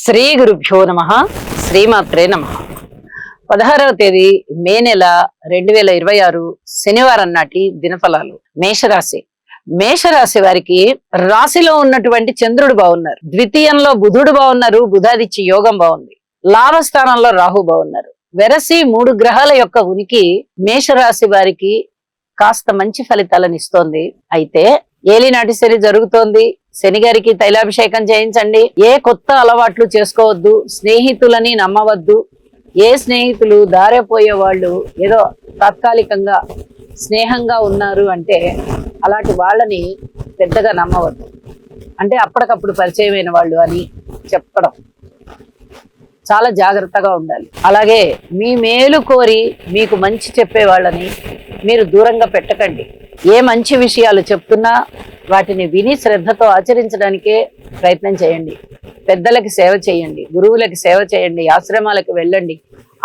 శ్రీ గురుభ్యో నమః. శ్రీమాత్రే నమః. 16వ తేదీ మే నెల 2026 శనివారం నాటి దినఫలాలు. మేషరాశి. మేషరాశి వారికి రాశిలో ఉన్నటువంటి చంద్రుడు బాగున్నారు, ద్వితీయంలో బుధుడు బాగున్నారు, బుధాదిత్య యోగం బాగుంది, లాభస్థానంలో రాహు బాగున్నారు. వెరసి 3 గ్రహాల యొక్క ఉనికి మేషరాశి వారికి కాస్త మంచి ఫలితాలను ఇస్తోంది. అయితే ఏలినాటి శని జరుగుతోంది. శని గారికి తైలాభిషేకం చేయించండి. ఏ కొత్త అలవాట్లు చేసుకోవద్దు, స్నేహితులని నమ్మవద్దు. ఏ స్నేహితులు దారిపోయే వాళ్ళు ఏదో తాత్కాలికంగా స్నేహంగా ఉన్నారు అంటే అలాంటి వాళ్ళని పెద్దగా నమ్మవద్దు. అంటే అప్పటికప్పుడు పరిచయమైన వాళ్ళు అని చెప్పడం, చాలా జాగ్రత్తగా ఉండాలి. అలాగే మీ మేలు కోరి మీకు మంచి చెప్పే వాళ్ళని మీరు దూరంగా పెట్టకండి. ఏ మంచి విషయాలు చెప్తున్నా వాటిని విని శ్రద్ధతో ఆచరించడానికే ప్రయత్నం చేయండి. పెద్దలకి సేవ చేయండి, గురువులకి సేవ చేయండి, ఆశ్రమాలకు వెళ్ళండి,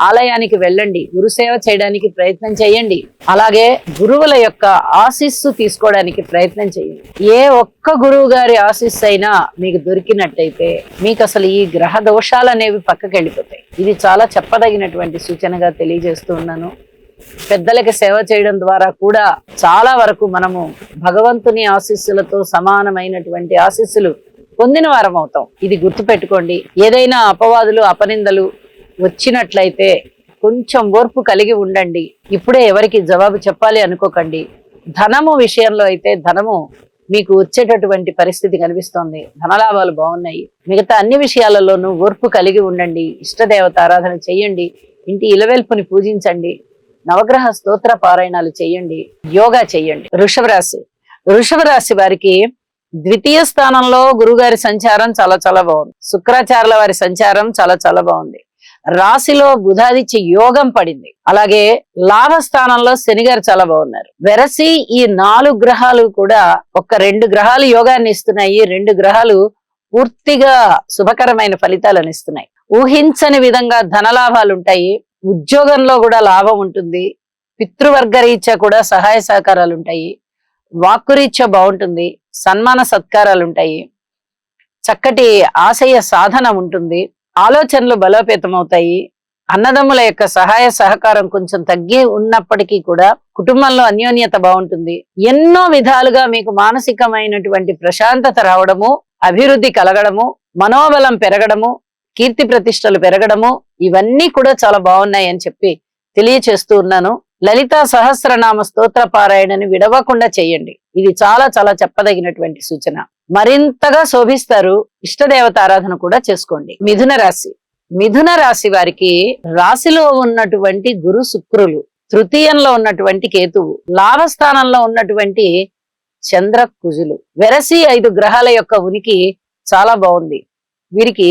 ఆలయానికి వెళ్ళండి, గురు సేవ చేయడానికి ప్రయత్నం చేయండి. అలాగే గురువుల యొక్క ఆశీస్సు తీసుకోవడానికి ప్రయత్నం చేయండి. ఏ ఒక్క గురువు గారి ఆశీస్సు అయినా మీకు దొరికినట్టయితే మీకు అసలు ఈ గ్రహ దోషాలు అనేవి పక్కకి వెళ్ళిపోతాయి. ఇది చాలా చెప్పదగినటువంటి సూచనగా తెలియజేస్తూ ఉన్నాను. పెద్దలకి సేవ చేయడం ద్వారా కూడా చాలా వరకు మనము భగవంతుని ఆశీస్సులతో సమానమైనటువంటి ఆశీస్సులు పొందిన వారం అవుతాం. ఇది గుర్తుపెట్టుకోండి. ఏదైనా అపవాదులు అపనిందలు వచ్చినట్లయితే కొంచెం ఓర్పు కలిగి ఉండండి. ఇప్పుడే ఎవరికి జవాబు చెప్పాలి అనుకోకండి. ధనము విషయంలో అయితే ధనము మీకు వచ్చేటటువంటి పరిస్థితి కనిపిస్తోంది. ధనలాభాలు బాగున్నాయి. మిగతా అన్ని విషయాలలోనూ ఓర్పు కలిగి ఉండండి. ఇష్టదేవత ఆరాధన చెయ్యండి. ఇంటి ఇలవెల్పుని పూజించండి. నవగ్రహ స్తోత్ర పారాయణాలు చేయండి. యోగా చేయండి. వృషభ రాశి. వృషభ రాశి వారికి ద్వితీయ స్థానంలో గురుగారి సంచారం చాలా చాలా బాగుంది. శుక్రాచార్యుల వారి సంచారం చాలా చాలా బాగుంది. రాశిలో బుధాదిత్య యోగం పడింది. అలాగే లాభస్థానంలో శనిగారు చాలా బాగున్నారు. వెరసి ఈ 4 గ్రహాలు కూడా 2 గ్రహాలు యోగాన్ని ఇస్తున్నాయి. 2 గ్రహాలు పూర్తిగా శుభకరమైన ఫలితాలను ఇస్తున్నాయి. ఊహించని విధంగా ధనలాభాలు ఉంటాయి. ఉద్యోగంలో కూడా లాభం ఉంటుంది. పితృవర్గ రీత్యా కూడా సహాయ సహకారాలు ఉంటాయి. వాక్కురీత్యా బాగుంటుంది. సన్మాన సత్కారాలు ఉంటాయి. చక్కటి ఆశయ సాధన ఉంటుంది. ఆలోచనలు బలోపేతమవుతాయి. అన్నదమ్ముల యొక్క సహాయ సహకారం కొంచెం తగ్గి ఉన్నప్పటికీ కూడా కుటుంబంలో అన్యోన్యత బాగుంటుంది. ఎన్నో విధాలుగా మీకు మానసికమైనటువంటి ప్రశాంతత రావడము, అభివృద్ధి కలగడము, మనోబలం పెరగడము, కీర్తి ప్రతిష్టలు పెరగడము, ఇవన్నీ కూడా చాలా బాగున్నాయి అని చెప్పి తెలియచేస్తూ ఉన్నాను. లలితా సహస్రనామ స్తోత్ర పారాయణని విడవకుండా చేయండి. ఇది చాలా చాలా చెప్పదగినటువంటి సూచన. మరింతగా శోభిస్తారు. ఇష్టదేవత ఆరాధన కూడా చేసుకోండి. మిథున రాశి. మిథున రాశి వారికి రాశిలో ఉన్నటువంటి గురు శుక్రులు, తృతీయంలో ఉన్నటువంటి కేతువు, లాభస్థానంలో ఉన్నటువంటి చంద్ర కుజులు, వెరసి 5 గ్రహాల యొక్క ఉనికి చాలా బాగుంది. వీరికి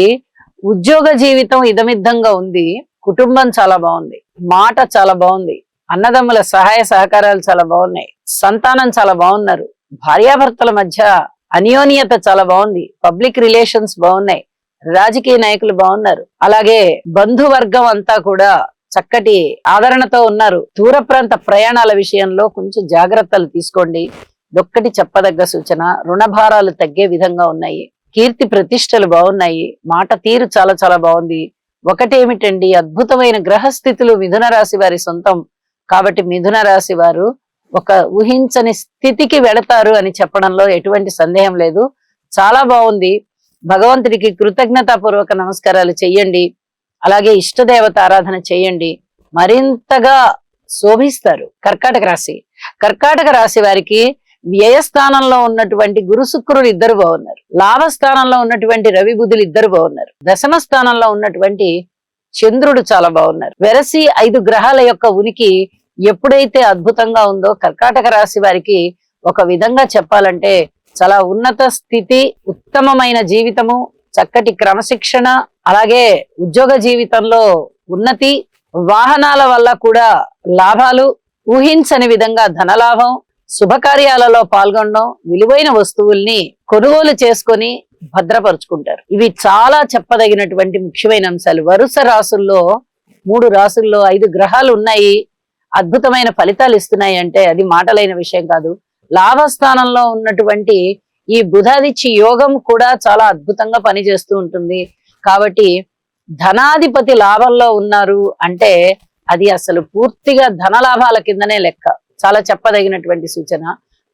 ఉద్యోగ జీవితం ఇదమిద్దంగా ఉంది. కుటుంబం చాలా బాగుంది. మాట చాలా బాగుంది. అన్నదమ్ముల సహాయ సహకారాలు చాలా బాగున్నాయి. సంతానం చాలా బాగున్నారు. భార్యాభర్తల మధ్య అన్యోన్యత చాలా బాగుంది. పబ్లిక్ రిలేషన్స్ బాగున్నాయి. రాజకీయ నాయకులు బాగున్నారు. అలాగే బంధువర్గం అంతా కూడా చక్కటి ఆదరణతో ఉన్నారు. దూర ప్రాంత ప్రయాణాల విషయంలో కొంచెం జాగ్రత్తలు తీసుకోండి. ఇదొక్కటి చెప్పదగ్గ సూచన. రుణభారాలు తగ్గే విధంగా ఉన్నాయి. కీర్తి ప్రతిష్టలు బాగున్నాయి. మాట తీరు చాలా చాలా బాగుంది. ఒకటేమిటండి, అద్భుతమైన గ్రహస్థితులు మిథున రాశి వారి సొంతం. కాబట్టి మిథున రాశి వారు ఒక ఊహించని స్థితికి వెళతారు అని చెప్పడంలో ఎటువంటి సందేహం లేదు. చాలా బాగుంది. భగవంతుడికి కృతజ్ఞతాపూర్వక నమస్కారాలు చెయ్యండి. అలాగే ఇష్టదేవత ఆరాధన చేయండి. మరింతగా శోభిస్తారు. కర్కాటక రాశి. కర్కాటక రాశి వారికి వ్యయస్థానంలో ఉన్నటువంటి గురు శుక్రులు ఇద్దరు బాగున్నారు. లాభస్థానంలో ఉన్నటువంటి రవి బుధులు ఇద్దరు బాగున్నారు. దశమ స్థానంలో ఉన్నటువంటి చంద్రుడు చాలా బాగున్నారు. వెరసి 5 గ్రహాల యొక్క ఉనికి ఎప్పుడైతే అద్భుతంగా ఉందో కర్కాటక రాశి వారికి ఒక విధంగా చెప్పాలంటే చాలా ఉన్నత స్థితి, ఉత్తమమైన జీవితము, చక్కటి క్రమశిక్షణ, అలాగే ఉద్యోగ జీవితంలో ఉన్నతి, వాహనాల వల్ల కూడా లాభాలు, ఊహించని విధంగా ధనలాభం, శుభకార్యాలలో పాల్గొనడం, విలువైన వస్తువుల్ని కొనుగోలు చేసుకొని భద్రపరుచుకుంటారు. ఇవి చాలా చెప్పదగినటువంటి ముఖ్యమైన అంశాలు. వరుస రాసుల్లో 3 రాసుల్లో 5 గ్రహాలు ఉన్నాయి. అద్భుతమైన ఫలితాలు ఇస్తున్నాయి అంటే అది మాటలైన విషయం కాదు. లాభస్థానంలో ఉన్నటువంటి ఈ బుధాదిత్య యోగం కూడా చాలా అద్భుతంగా పనిచేస్తూ ఉంటుంది. కాబట్టి ధనాధిపతి లాభంలో ఉన్నారు అంటే అది అసలు పూర్తిగా ధన లాభాల కిందనే లెక్క. చాలా చెప్పదగినటువంటి సూచన.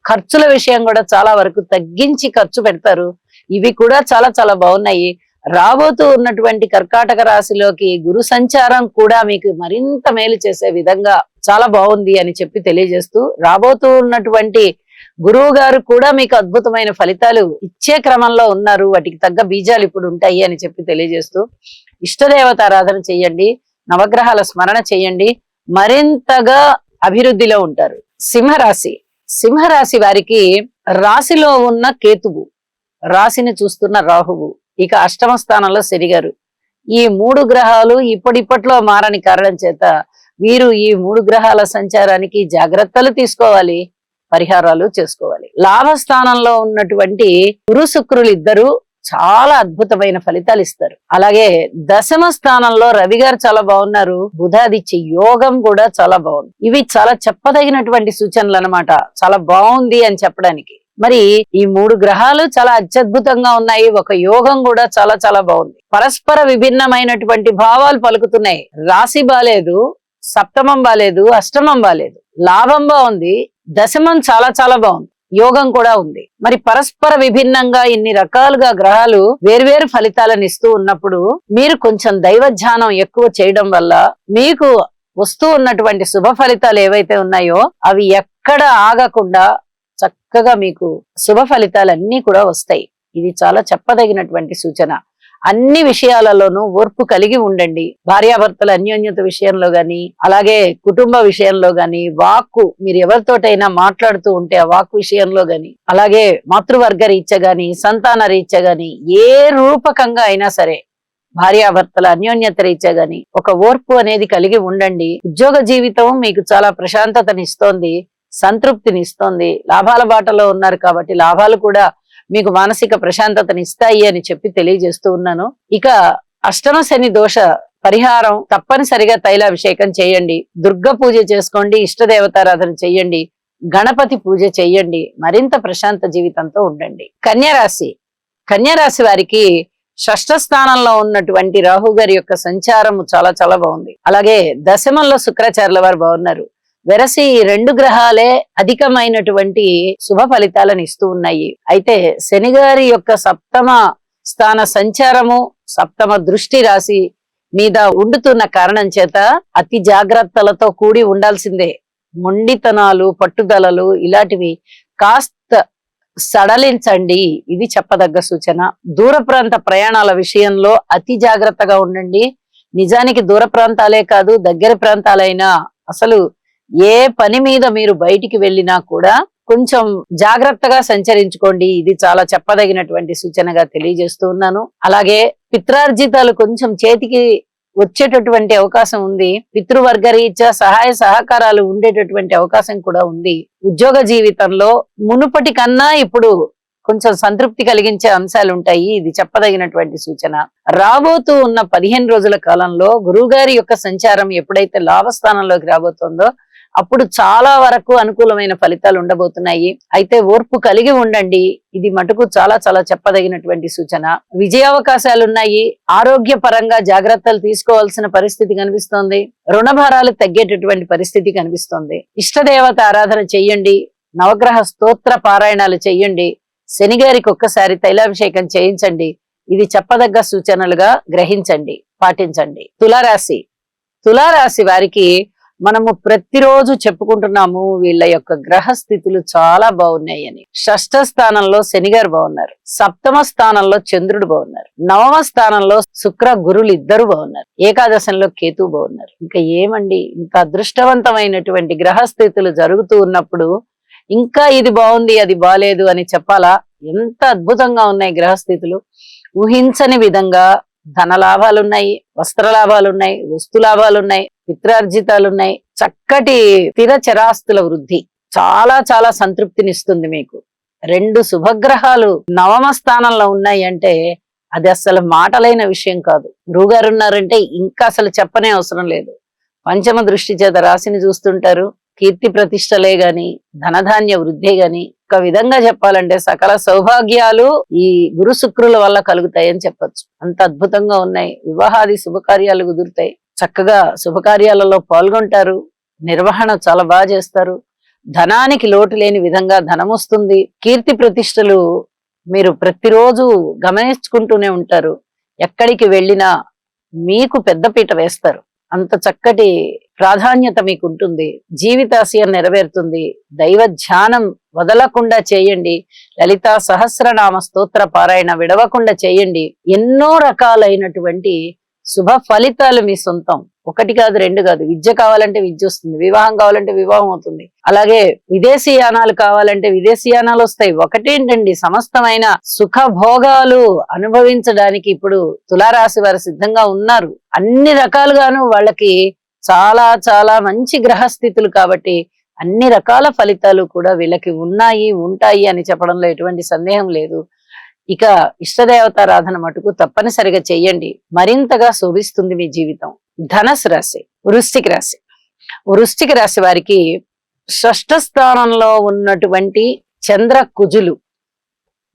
ఖర్చుల విషయం కూడా చాలా వరకు తగ్గించి ఖర్చు పెడతారు. ఇవి కూడా చాలా చాలా బాగున్నాయి. రాబోతూ ఉన్నటువంటి కర్కాటక రాశిలోకి గురు సంచారం కూడా మీకు మరింత మేలు చేసే విధంగా చాలా బాగుంది అని చెప్పి తెలియజేస్తూ, రాబోతూ ఉన్నటువంటి గురువు గారు కూడా మీకు అద్భుతమైన ఫలితాలు ఇచ్చే క్రమంలో ఉన్నారు. వాటికి తగ్గ బీజాలు ఇప్పుడు ఉంటాయి అని చెప్పి తెలియజేస్తూ, ఇష్టదేవత ఆరాధన చెయ్యండి, నవగ్రహాల స్మరణ చెయ్యండి, మరింతగా అభివృద్ధిలో ఉంటారు. సింహరాశి. సింహరాశి వారికి రాశిలో ఉన్న కేతువు, రాశిని చూస్తున్న రాహువు, ఇక అష్టమ స్థానంలో శనిగారు, ఈ 3 గ్రహాలు ఇప్పటిప్పట్లో మారని కారణం చేత వీరు ఈ 3 గ్రహాల సంచారానికి జాగ్రత్తలు తీసుకోవాలి, పరిహారాలు చేసుకోవాలి. లాభస్థానంలో ఉన్నటువంటి గురు శుక్రులు ఇద్దరు చాలా అద్భుతమైన ఫలితాలు ఇస్తారు. అలాగే దశమ స్థానంలో రవి గారు చాలా బాగున్నారు, బుధాదిత్య యోగం కూడా చాలా బాగుంది. ఇవి చాలా చెప్పదగినటువంటి సూచనలు అన్నమాట. చాలా బాగుంది అని చెప్పడానికి. మరి ఈ 3 గ్రహాలు చాలా అత్యద్భుతంగా ఉన్నాయి. ఒక యోగం కూడా చాలా చాలా బాగుంది. పరస్పర విభిన్నమైనటువంటి భావాలు పలుకుతున్నాయి. రాశి బాలేదు, సప్తమం బాలేదు, అష్టమం బాలేదు, లాభం బాగుంది, దశమం చాలా చాలా బాగుంది, యోగం కూడా ఉంది. మరి పరస్పర విభిన్నంగా ఇన్ని రకాలుగా గ్రహాలు వేర్వేరు ఫలితాలను ఇస్తూ ఉన్నప్పుడు మీరు కొంచెం దైవ ధ్యానం ఎక్కువ చేయడం వల్ల మీకు వస్తూ ఉన్నటువంటి శుభ ఫలితాలు ఏవైతే ఉన్నాయో అవి ఎక్కడ ఆగకుండా చక్కగా మీకు శుభ ఫలితాలన్నీ కూడా వస్తాయి. ఇది చాలా చెప్పదగినటువంటి సూచన. అన్ని విషయాలలోనూ ఓర్పు కలిగి ఉండండి. భార్యాభర్తల అన్యోన్యత విషయంలో గాని, అలాగే కుటుంబ విషయంలో గాని, వాక్కు మీరు ఎవరితోటైనా మాట్లాడుతూ ఉంటే ఆ వాక్కు విషయంలో గాని, అలాగే మాతృవర్గ రీత్యా గాని, సంతాన రీత్యా గాని, ఏ రూపకంగా అయినా సరే భార్యాభర్తల అన్యోన్యత రీత్యా గాని ఒక ఓర్పు అనేది కలిగి ఉండండి. ఉద్యోగ జీవితం మీకు చాలా ప్రశాంతతనిస్తోంది, సంతృప్తినిస్తోంది. లాభాల బాటలో ఉన్నారు కాబట్టి లాభాలు కూడా మీకు మానసిక ప్రశాంతతని ఇస్తాయి అని చెప్పి తెలియజేస్తూ ఉన్నాను. ఇక అష్టమ శని దోష పరిహారం తప్పనిసరిగా తైలాభిషేకం చేయండి, దుర్గ పూజ చేసుకోండి, ఇష్టదేవతారాధన చెయ్యండి, గణపతి పూజ చెయ్యండి, మరింత ప్రశాంత జీవితంతో ఉండండి. కన్యరాశి. కన్యరాశి వారికి షష్ఠ స్థానంలో ఉన్నటువంటి రాహు గారి యొక్క సంచారము చాలా చాలా బాగుంది. అలాగే దశమంలో శుక్రాచార్యుల వారు బాగున్నారు. వెరసి 2 గ్రహాలే అధికమైనటువంటి శుభ ఫలితాలను ఇస్తూ ఉన్నాయి. అయితే శని గారి యొక్క సప్తమ స్థాన సంచారము, సప్తమ దృష్టి రాశి మీద ఉండుతున్న కారణం చేత అతి జాగ్రత్తలతో కూడి ఉండాల్సిందే. మొండితనాలు, పట్టుదలలు ఇలాంటివి కాస్త సడలించండి, ఇది చెప్పదగ్గ సూచన. దూర ప్రాంత ప్రయాణాల విషయంలో అతి జాగ్రత్తగా ఉండండి. నిజానికి దూర ప్రాంతాలే కాదు, దగ్గర ప్రాంతాలైనా అసలు ఏ పని మీద మీరు బయటికి వెళ్ళినా కూడా కొంచెం జాగ్రత్తగా సంచరించుకోండి. ఇది చాలా చెప్పదగినటువంటి సూచనగా తెలియజేస్తూ ఉన్నాను. అలాగే పిత్రార్జితాలు కొంచెం చేతికి వచ్చేటటువంటి అవకాశం ఉంది. పితృవర్గ రీత్యా సహాయ సహకారాలు ఉండేటటువంటి అవకాశం కూడా ఉంది. ఉద్యోగ జీవితంలో మునుపటి కన్నా ఇప్పుడు కొంచెం సంతృప్తి కలిగించే అంశాలు ఉంటాయి. ఇది చెప్పదగినటువంటి సూచన. రాబోతూ ఉన్న 15 రోజుల కాలంలో గురువుగారి యొక్క సంచారం ఎప్పుడైతే లాభస్థానంలోకి రాబోతుందో అప్పుడు చాలా వరకు అనుకూలమైన ఫలితాలు ఉండబోతున్నాయి. అయితే ఓర్పు కలిగి ఉండండి. ఇది మటుకు చాలా చాలా చెప్పదగినటువంటి సూచన. విజయావకాశాలున్నాయి. ఆరోగ్య పరంగా జాగ్రత్తలు తీసుకోవాల్సిన పరిస్థితి కనిపిస్తోంది. రుణభారాలు తగ్గేటటువంటి పరిస్థితి కనిపిస్తోంది. ఇష్టదేవత ఆరాధన చెయ్యండి, నవగ్రహ స్తోత్ర పారాయణాలు చెయ్యండి, శనిగారికి ఒక్కసారి తైలాభిషేకం చేయించండి. ఇది చెప్పదగ్గ సూచనలుగా గ్రహించండి, పాటించండి. తులారాశి. తులారాశి వారికి మనము ప్రతిరోజు చెప్పుకుంటున్నాము వీళ్ళ యొక్క గ్రహ స్థితులు చాలా బాగున్నాయి అని. షష్ఠ స్థానంలో శనిగారు బాగున్నారు, సప్తమ స్థానంలో చంద్రుడు బాగున్నారు, నవమ స్థానంలో శుక్ర గురులు ఇద్దరు బాగున్నారు, ఏకాదశంలో కేతు బాగున్నారు. ఇంకా ఏమండి, ఇంత అదృష్టవంతమైనటువంటి గ్రహ స్థితులు జరుగుతూ ఉన్నప్పుడు ఇంకా ఇది బాగుంది అది బాలేదు అని చెప్పాలా? ఎంత అద్భుతంగా ఉన్నాయి గ్రహ స్థితులు. ఊహించని విధంగా ధన లాభాలున్నాయి, వస్త్ర లాభాలున్నాయి, వస్తు లాభాలున్నాయి, పిత్రార్జితాలున్నాయి, చక్కటి స్థిర చరాస్తుల వృద్ధి చాలా చాలా సంతృప్తినిస్తుంది మీకు. 2 శుభగ్రహాలు నవమ స్థానంలో ఉన్నాయి అంటే అది అసలు మాటలైన విషయం కాదు. గురువుగారు ఉన్నారంటే ఇంకా అసలు చెప్పనే అవసరం లేదు. పంచమ దృష్టి చేత రాశిని చూస్తుంటారు, కీర్తి ప్రతిష్టలే గాని, ధనధాన్య వృద్ధి గాని, ఒక విధంగా చెప్పాలంటే సకల సౌభాగ్యాలు ఈ గురు శుక్రుల వల్ల కలుగుతాయని చెప్పొచ్చు. అంత అద్భుతంగా ఉన్నాయి. వివాహాది శుభకార్యాలు కుదురుతాయి. చక్కగా శుభకార్యాలలో పాల్గొంటారు. నిర్వహణ చాలా బాగా చేస్తారు. ధనానికి లోటు లేని విధంగా ధనం వస్తుంది. కీర్తి ప్రతిష్టలు మీరు ప్రతిరోజు గమనించుకుంటూనే ఉంటారు. ఎక్కడికి వెళ్ళినా మీకు పెద్దపీట వేస్తారు. అంత చక్కటి ప్రాధాన్యత మీకు ఉంటుంది. జీవితాశయం నెరవేరుతుంది. దైవ ధ్యానం వదలకుండా చేయండి. లలితా సహస్రనామ స్తోత్ర పారాయణ విడవకుండా చేయండి. ఎన్నో రకాలైనటువంటి శుభ ఫలితాలు మీ సొంతం. ఒకటి కాదు, రెండు కాదు. విద్య కావాలంటే విద్య వస్తుంది, వివాహం కావాలంటే వివాహం అవుతుంది. అలాగే విదేశీయానాలు కావాలంటే విదేశీయానాలు వస్తాయి. ఒకటేంటండి, సమస్తమైన సుఖ భోగాలు అనుభవించడానికి ఇప్పుడు తులారాశి వారు సిద్ధంగా ఉన్నారు. అన్ని రకాలుగాను వాళ్ళకి చాలా చాలా మంచి గ్రహస్థితులు కాబట్టి అన్ని రకాల ఫలితాలు కూడా వీళ్ళకి ఉన్నాయి, ఉంటాయి అని చెప్పడంలో ఎటువంటి సందేహం లేదు. ఇక ఇష్టదేవతారాధన మటుకు తప్పనిసరిగా చెయ్యండి. మరింతగా శోభిస్తుంది మీ జీవితం. ధనస్సు రాశి, వృశ్చిక రాశి. వృశ్చిక రాశి వారికి షష్ఠ స్థానంలో ఉన్నటువంటి చంద్ర కుజులు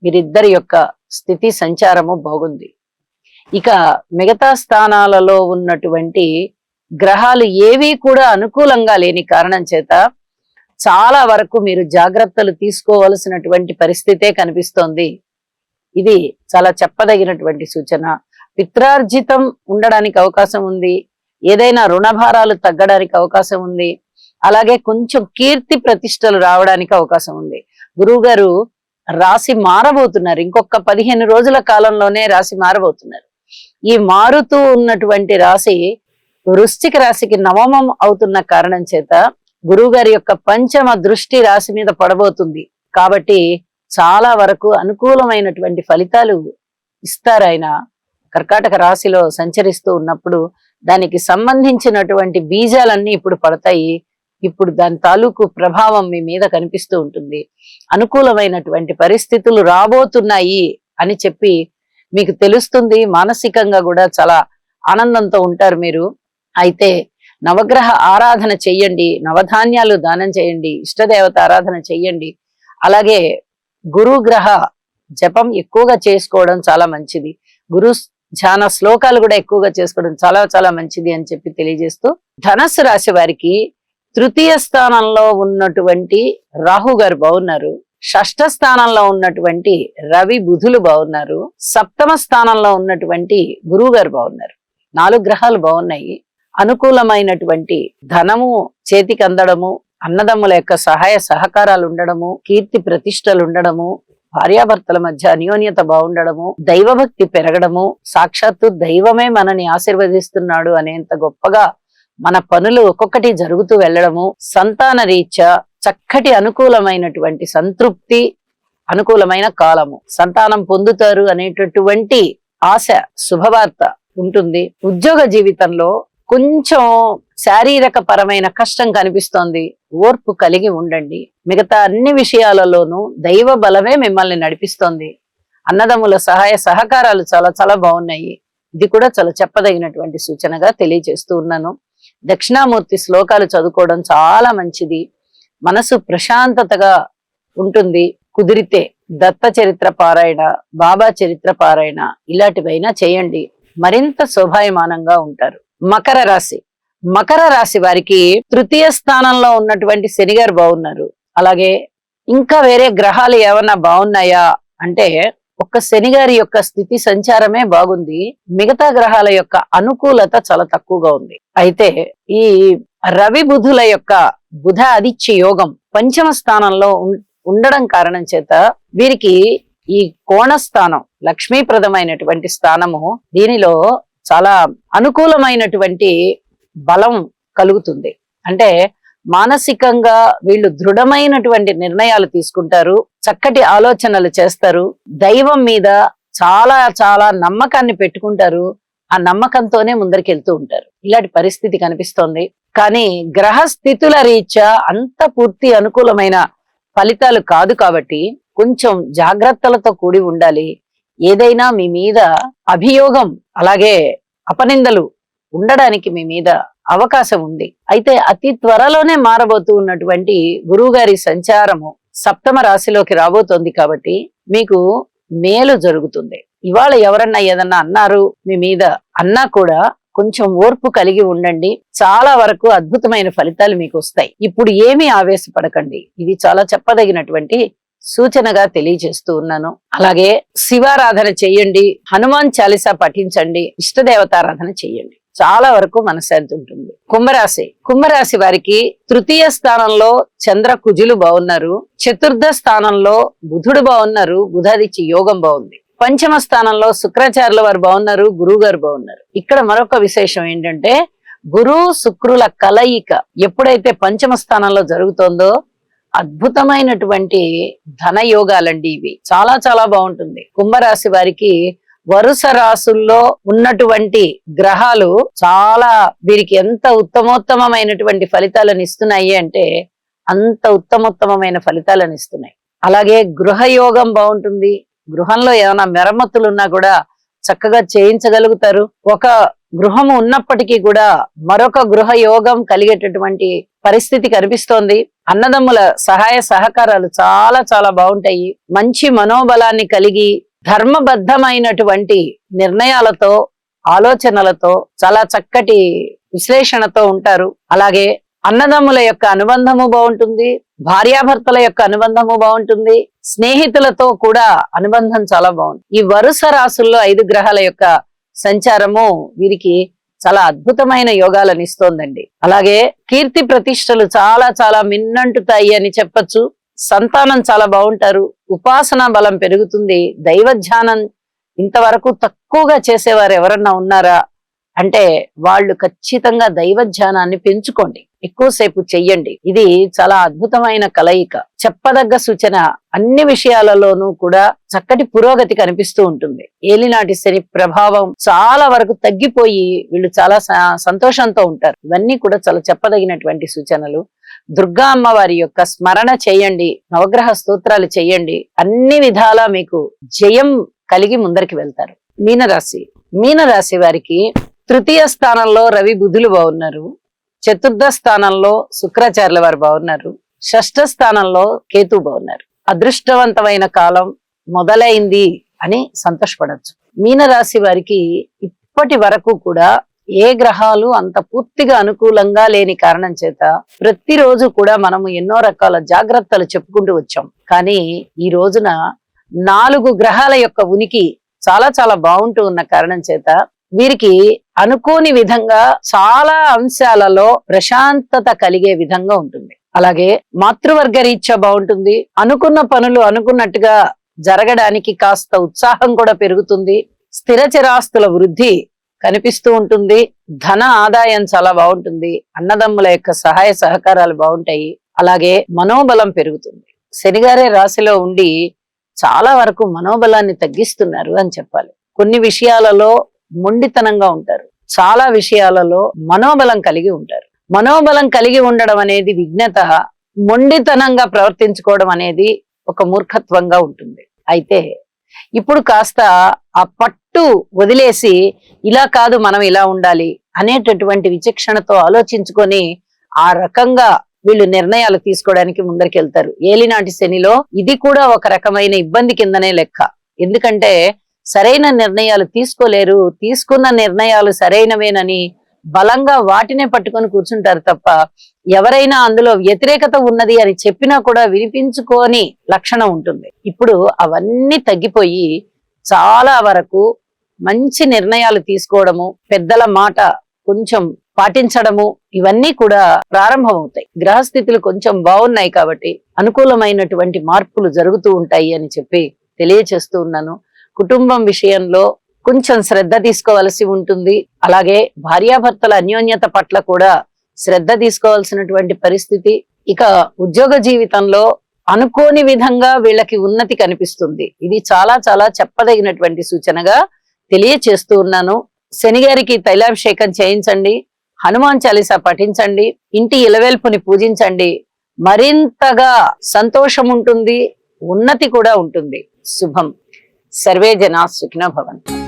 వీరిద్దరి యొక్క స్థితి సంచారము బాగుంది. ఇక మిగతా స్థానాలలో ఉన్నటువంటి గ్రహాలు ఏవి కూడా అనుకూలంగా లేని కారణం చేత చాలా వరకు మీరు జాగ్రత్తలు తీసుకోవలసినటువంటి పరిస్థితే కనిపిస్తోంది. ఇది చాలా చెప్పదగినటువంటి సూచన. పిత్రార్జితం ఉండడానికి అవకాశం ఉంది. ఏదైనా రుణభారాలు తగ్గడానికి అవకాశం ఉంది. అలాగే కొంచెం కీర్తి ప్రతిష్టలు రావడానికి అవకాశం ఉంది. గురువు గారు రాశి మారబోతున్నారు. ఇంకొక 15 రోజుల కాలంలోనే రాశి మారబోతున్నారు. ఈ మారుతూ ఉన్నటువంటి రాశి వృశ్చిక రాశికి నవమం అవుతున్న కారణం చేత గురువు గారి యొక్క పంచమ దృష్టి రాశి మీద పడబోతుంది. కాబట్టి చాలా వరకు అనుకూలమైనటువంటి ఫలితాలు ఇస్తారు. ఆయన కర్కాటక రాశిలో సంచరిస్తూ ఉన్నప్పుడు దానికి సంబంధించినటువంటి బీజాలన్నీ ఇప్పుడు పడతాయి. ఇప్పుడు దాని తాలూకు ప్రభావం మీ మీద కనిపిస్తూ ఉంటుంది. అనుకూలమైనటువంటి పరిస్థితులు రాబోతున్నాయి అని చెప్పి మీకు తెలుస్తుంది. మానసికంగా కూడా చాలా ఆనందంతో ఉంటారు మీరు. అయితే నవగ్రహ ఆరాధన చెయ్యండి, నవధాన్యాలు దానం చేయండి, ఇష్టదేవత ఆరాధన చెయ్యండి. అలాగే గురుగ్రహ జపం ఎక్కువగా చేసుకోవడం చాలా మంచిది. గురు ధ్యాన శ్లోకాలు కూడా ఎక్కువగా చేసుకోవడం చాలా చాలా మంచిది అని చెప్పి తెలియజేస్తూ, ధనస్సు రాశి వారికి తృతీయ స్థానంలో ఉన్నటువంటి రాహు గారు బాగున్నారు. షష్ఠ స్థానంలో ఉన్నటువంటి రవి బుధులు బాగున్నారు. సప్తమ స్థానంలో ఉన్నటువంటి గురువు గారు బాగున్నారు. 4 గ్రహాలు బాగున్నాయి. అనుకూలమైనటువంటి ధనము చేతికి అందడము, అన్నదమ్ముల యొక్క సహాయ సహకారాలు ఉండడము, కీర్తి ప్రతిష్టలు ఉండడము, భార్యాభర్తల మధ్య అన్యోన్యత బాగుండడము, దైవభక్తి పెరగడము, సాక్షాత్తు దైవమే మనని ఆశీర్వదిస్తున్నాడు అనేంత గొప్పగా మన పనులు ఒక్కొక్కటి జరుగుతూ వెళ్ళడము, సంతాన రీత్యా చక్కటి అనుకూలమైనటువంటి సంతృప్తి, అనుకూలమైన కాలము, సంతానం పొందుతారు అనేటటువంటి ఆశ, శుభవార్త ఉంటుంది. ఉద్యోగ జీవితంలో కొంచెం శారీరక పరమైన కష్టం కనిపిస్తోంది. ఓర్పు కలిగి ఉండండి. మిగతా అన్ని విషయాలలోనూ దైవ బలమే మిమ్మల్ని నడిపిస్తోంది. అన్నదమ్ముల సహాయ సహకారాలు చాలా చాలా బాగున్నాయి. ఇది కూడా చాలా చెప్పదగినటువంటి సూచనగా తెలియజేస్తూ ఉన్నాను. దక్షిణామూర్తి శ్లోకాలు చదువుకోవడం చాలా మంచిది. మనసు ప్రశాంతతగా ఉంటుంది. కుదిరితే దత్త చరిత్ర పారాయణ, బాబా చరిత్ర పారాయణ ఇలాంటివైనా చేయండి. మరింత శోభాయమానంగా ఉంటారు. మకర రాశి. మకర రాశి వారికి తృతీయ స్థానంలో ఉన్నటువంటి శని గారు బాగున్నారు. అలాగే ఇంకా వేరే గ్రహాలు ఏమన్నా బాగున్నాయా అంటే ఒక్క శని గారి యొక్క స్థితి సంచారమే బాగుంది. మిగతా గ్రహాల యొక్క అనుకూలత చాలా తక్కువగా ఉంది. అయితే ఈ రవి బుధుల యొక్క బుధ ఆదిత్య యోగం పంచమ స్థానంలో ఉండడం కారణం చేత వీరికి ఈ కోణస్థానం లక్ష్మీప్రదమైనటువంటి స్థానము, దీనిలో చాలా అనుకూలమైనటువంటి బలం కలుగుతుంది. అంటే మానసికంగా వీళ్ళు దృఢమైనటువంటి నిర్ణయాలు తీసుకుంటారు, చక్కటి ఆలోచనలు చేస్తారు, దైవం మీద చాలా చాలా నమ్మకాన్ని పెట్టుకుంటారు. ఆ నమ్మకంతోనే ముందరికి ఉంటారు. ఇలాంటి పరిస్థితి కనిపిస్తోంది. కానీ గ్రహ స్థితుల రీత్యా అంత పూర్తి అనుకూలమైన ఫలితాలు కాదు కాబట్టి కొంచెం జాగ్రత్తలతో కూడి ఉండాలి. ఏదైనా మీ మీద అభియోగం అలాగే అపనిందలు ఉండడానికి మీ మీద అవకాశం ఉంది. అయితే అతి త్వరలోనే మారబోతూ ఉన్నటువంటి గురువు గారి సంచారము సప్తమ రాశిలోకి రాబోతోంది కాబట్టి మీకు మేలు జరుగుతుంది. ఇవాళ ఎవరన్నా ఏదన్నా అన్నారు మీ మీద అన్నా కూడా కొంచెం ఓర్పు కలిగి ఉండండి. చాలా వరకు అద్భుతమైన ఫలితాలు మీకు వస్తాయి. ఇప్పుడు ఏమీ ఆవేశపడకండి. ఇది చాలా చెప్పదగినటువంటి సూచనగా తెలియజేస్తూ ఉన్నాను. అలాగే శివారాధన చెయ్యండి, హనుమాన్ చాలీసా పఠించండి, ఇష్టదేవతారాధన చెయ్యండి. చాలా వరకు మనశ్శాంతి ఉంటుంది. కుంభరాశి వారికి తృతీయ స్థానంలో చంద్ర కుజులు బాగున్నారు, చతుర్థ స్థానంలో బుధుడు బాగున్నారు, బుధాదిత్య యోగం బాగుంది. పంచమ స్థానంలో శుక్రాచార్యుల వారు బాగున్నారు, గురువు గారు బాగున్నారు. ఇక్కడ మరొక విశేషం ఏంటంటే గురు శుక్రుల కలయిక ఎప్పుడైతే పంచమ స్థానంలో జరుగుతోందో అద్భుతమైనటువంటి ధన యోగాలండి ఇవి. చాలా చాలా బాగుంటుంది. కుంభరాశి వారికి వరుస రాసుల్లో ఉన్నటువంటి గ్రహాలు చాలా వీరికి ఎంత ఉత్తమోత్తమైనటువంటి ఫలితాలను ఇస్తున్నాయి అంటే అంత ఉత్తమోత్తమైన ఫలితాలను ఇస్తున్నాయి. అలాగే గృహయోగం బాగుంటుంది. గృహంలో ఏమైనా మెరమ్మతులు ఉన్నా కూడా చక్కగా చేయించగలుగుతారు. ఒక గృహము ఉన్నప్పటికీ కూడా మరొక గృహ యోగం కలిగేటటువంటి పరిస్థితి కనిపిస్తోంది. అన్నదమ్ముల సహాయ సహకారాలు చాలా చాలా బాగుంటాయి. మంచి మనోబలాన్ని కలిగి ధర్మబద్ధమైనటువంటి నిర్ణయాలతో ఆలోచనలతో చాలా చక్కటి విశ్లేషణతో ఉంటారు. అలాగే అన్నదమ్ముల యొక్క అనుబంధము బాగుంటుంది, భార్యాభర్తల యొక్క అనుబంధము బాగుంటుంది, స్నేహితులతో కూడా అనుబంధం చాలా బాగుంది. ఈ వరుస రాసుల్లో 5 గ్రహాల యొక్క సంచారము వీరికి చాలా అద్భుతమైన యోగాలను ఇస్తోందండి. అలాగే కీర్తి ప్రతిష్టలు చాలా చాలా మిన్నంటుతాయి అని చెప్పచ్చు. సంతానం చాలా బాగుంటారు, ఉపాసనా బలం పెరుగుతుంది. దైవ ధ్యానం ఇంతవరకు తక్కువగా చేసేవారు ఎవరన్నా ఉన్నారా అంటే వాళ్ళు ఖచ్చితంగా దైవ ధ్యానాన్ని పెంచుకోండి, ఎక్కువసేపు చెయ్యండి. ఇది చాలా అద్భుతమైన కలయిక, చెప్పదగ్గ సూచన. అన్ని విషయాలలోనూ కూడా చక్కటి పురోగతి కనిపిస్తూ ఉంటుంది. ఏలినాటి శని ప్రభావం చాలా వరకు తగ్గిపోయి వీళ్ళు చాలా సంతోషంతో ఉంటారు. ఇవన్నీ కూడా చాలా చెప్పదగినటువంటి సూచనలు. దుర్గా అమ్మవారి యొక్క స్మరణ చేయండి, నవగ్రహ స్తోత్రాలు చేయండి. అన్ని విధాలా మీకు జయం కలిగి ముందరికి వెళ్తారు. మీనరాశి వారికి తృతీయ స్థానంలో రవి బుధులు బాగున్నారు, చతుర్థ స్థానంలో శుక్రాచార్యుల వారు బాగున్నారు, షష్ఠ స్థానంలో కేతు బాగున్నారు. అదృష్టవంతమైన కాలం మొదలైంది అని సంతోషపడచ్చు. మీనరాశి వారికి ఇప్పటి వరకు కూడా ఏ గ్రహాలు అంత పూర్తిగా అనుకూలంగా లేని కారణం చేత ప్రతిరోజు కూడా మనము ఎన్నో రకాల జాగ్రత్తలు చెప్పుకుంటూ వచ్చాం. కానీ ఈ రోజున 4 గ్రహాల యొక్క ఉనికి చాలా చాలా బాగుంటూ ఉన్న కారణం చేత వీరికి అనుకోని విధంగా చాలా అంశాలలో ప్రశాంతత కలిగే విధంగా ఉంటుంది. అలాగే మాతృవర్గ రీత్యా బాగుంటుంది. అనుకున్న పనులు అనుకున్నట్టుగా జరగడానికి కాస్త ఉత్సాహం కూడా పెరుగుతుంది. స్థిర చిరాస్తుల వృద్ధి కనిపిస్తూ ఉంటుంది. ధన ఆదాయం చాలా బాగుంటుంది. అన్నదమ్ముల యొక్క సహాయ సహకారాలు బాగుంటాయి. అలాగే మనోబలం పెరుగుతుంది. శనిగారే రాశిలో ఉండి చాలా వరకు మనోబలాన్ని తగ్గిస్తున్నారు అని చెప్పాలి. కొన్ని విషయాలలో మొండితనంగా ఉంటారు, చాలా విషయాలలో మనోబలం కలిగి ఉంటారు. మనోబలం కలిగి ఉండడం అనేది విఘ్నత, మొండితనంగా ప్రవర్తించుకోవడం అనేది ఒక మూర్ఖత్వంగా ఉంటుంది. అయితే ఇప్పుడు కాస్త ఆ పట్టు వదిలేసి ఇలా కాదు మనం ఇలా ఉండాలి అనేటటువంటి విచక్షణతో ఆలోచించుకొని ఆ రకంగా వీళ్ళు నిర్ణయాలు తీసుకోవడానికి ముందరికి వెళ్తారు. ఏలినాటి శనిలో ఇది కూడా ఒక రకమైన ఇబ్బంది కిందనే లెక్క. ఎందుకంటే సరైన నిర్ణయాలు తీసుకోలేరు. తీసుకున్న నిర్ణయాలు సరైనవేనని బలంగా వాటినే పట్టుకొని కూర్చుంటారు తప్ప ఎవరైనా అందులో వ్యతిరేకత ఉన్నది అని చెప్పినా కూడా వినిపించుకోని లక్షణం ఉంటుంది. ఇప్పుడు అవన్నీ తగ్గిపోయి చాలా వరకు మంచి నిర్ణయాలు తీసుకోవడము, పెద్దల మాట కొంచెం పాటించడము, ఇవన్నీ కూడా ప్రారంభమవుతాయి. గ్రహస్థితులు కొంచెం బాగున్నాయి కాబట్టి అనుకూలమైనటువంటి మార్పులు జరుగుతూ ఉంటాయి అని చెప్పి తెలియచేస్తూ ఉన్నాను. కుటుంబం విషయంలో కొంచెం శ్రద్ధ తీసుకోవాల్సి ఉంటుంది. అలాగే భార్యాభర్తల అన్యోన్యత పట్ల కూడా శ్రద్ధ తీసుకోవాల్సినటువంటి పరిస్థితి. ఇక ఉద్యోగ జీవితంలో అనుకోని విధంగా వీళ్ళకి ఉన్నతి కనిపిస్తుంది. ఇది చాలా చాలా చెప్పదగినటువంటి సూచనగా తెలియచేస్తూ ఉన్నాను. శని గారికి తైలాభిషేకం చేయించండి, హనుమాన్ చాలీసా పఠించండి, ఇంటి ఇలవేల్పుని పూజించండి. మరింతగా సంతోషం ఉంటుంది, ఉన్నతి కూడా ఉంటుంది. శుభం. సర్వే జనా సుఖినో భవంతు.